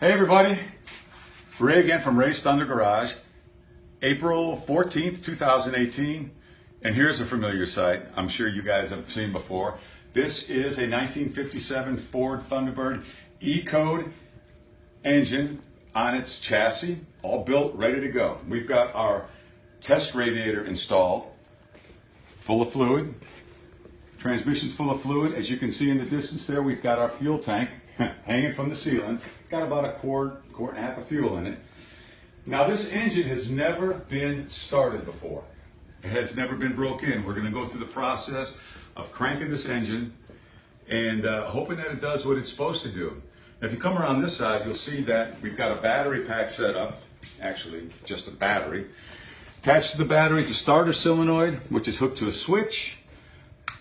Hey everybody, Ray again from Ray's Thunder Garage, April 14th, 2018, and here's a familiar sight I'm sure you guys have seen before. This is a 1957 Ford Thunderbird E-Code engine on its chassis, all built, ready to go. We've got our test radiator installed, full of fluid. Transmission's full of fluid. As you can see in the distance there, we've got our fuel tank hanging from the ceiling. It's got about a quart and a half of fuel in it. Now this engine has never been started before. It has never been broke in. We're going to go through the process of cranking this engine and hoping that it does what it's supposed to do. Now, if you come around this side, you'll see that we've got a battery pack set up, actually just a battery. Attached to the battery is a starter solenoid, which is hooked to a switch.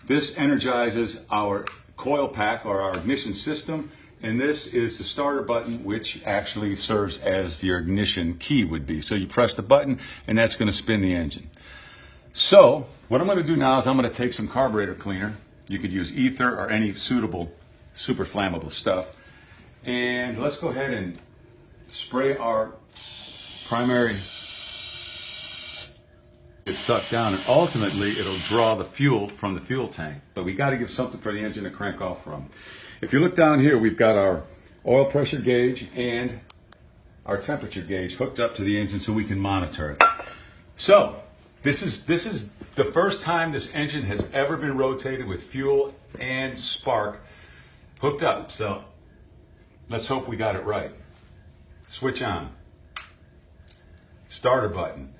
This energizes our coil pack or our ignition system, and this is the starter button, which actually serves as your ignition key would be. So you press the button and that's going to spin the engine. So what I'm going to do now is I'm going to take some carburetor cleaner. You could use ether or any suitable super flammable stuff, and let's go ahead and spray our primary. It's sucked down, and ultimately it'll draw the fuel from the fuel tank. But we got to give something for the engine to crank off from. If you look down here, we've got our oil pressure gauge and our temperature gauge hooked up to the engine so we can monitor it. So this is the first time this engine has ever been rotated with fuel and spark hooked up. So let's hope we got it right. Switch on. Starter button.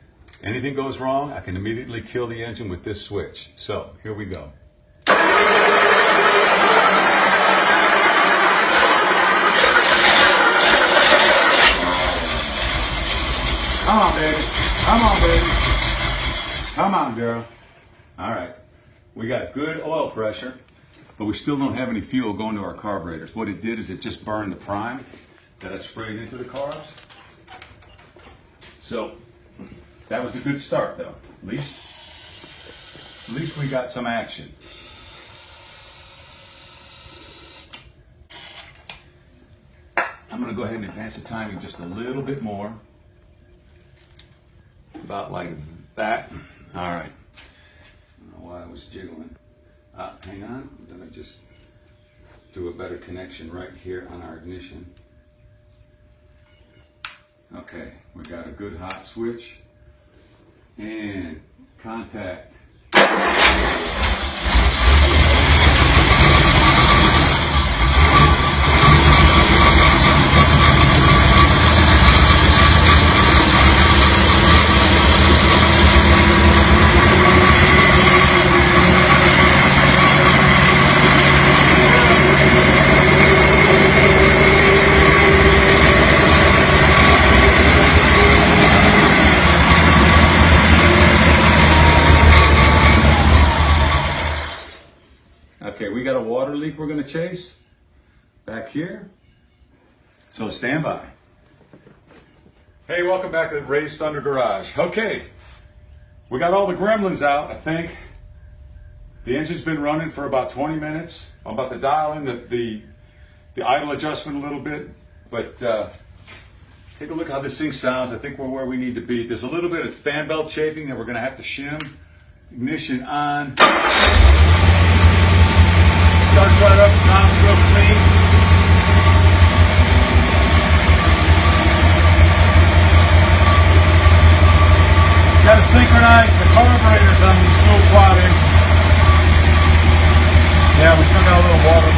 Anything goes wrong, I can immediately kill the engine with this switch. So, here we go. Come on, baby. Come on, baby. Come on, girl. All right. We got good oil pressure, but we still don't have any fuel going to our carburetors. What it did is it just burned the prime that I sprayed into the carbs. So, that was a good start, though. At least we got some action. I'm going to go ahead and advance the timing just a little bit more. About like that. All right. I don't know why I was jiggling. Hang on. Then I just do a better connection right here on our ignition. Okay, we got a good hot switch. And contact. Okay, we got a water leak we're going to chase back here, so stand by. Hey, welcome back to Ray's Thunder Garage. Okay, we got all the gremlins out, I think. The engine's been running for about 20 minutes. I'm about to dial in the idle adjustment a little bit, but take a look how this thing sounds. I think we're where we need to be. There's a little bit of fan belt chafing that we're going to have to shim. Ignition on. Starts right up, sounds real clean. Got to synchronize the carburetors on these dual quad engines. Yeah, we still got a little water.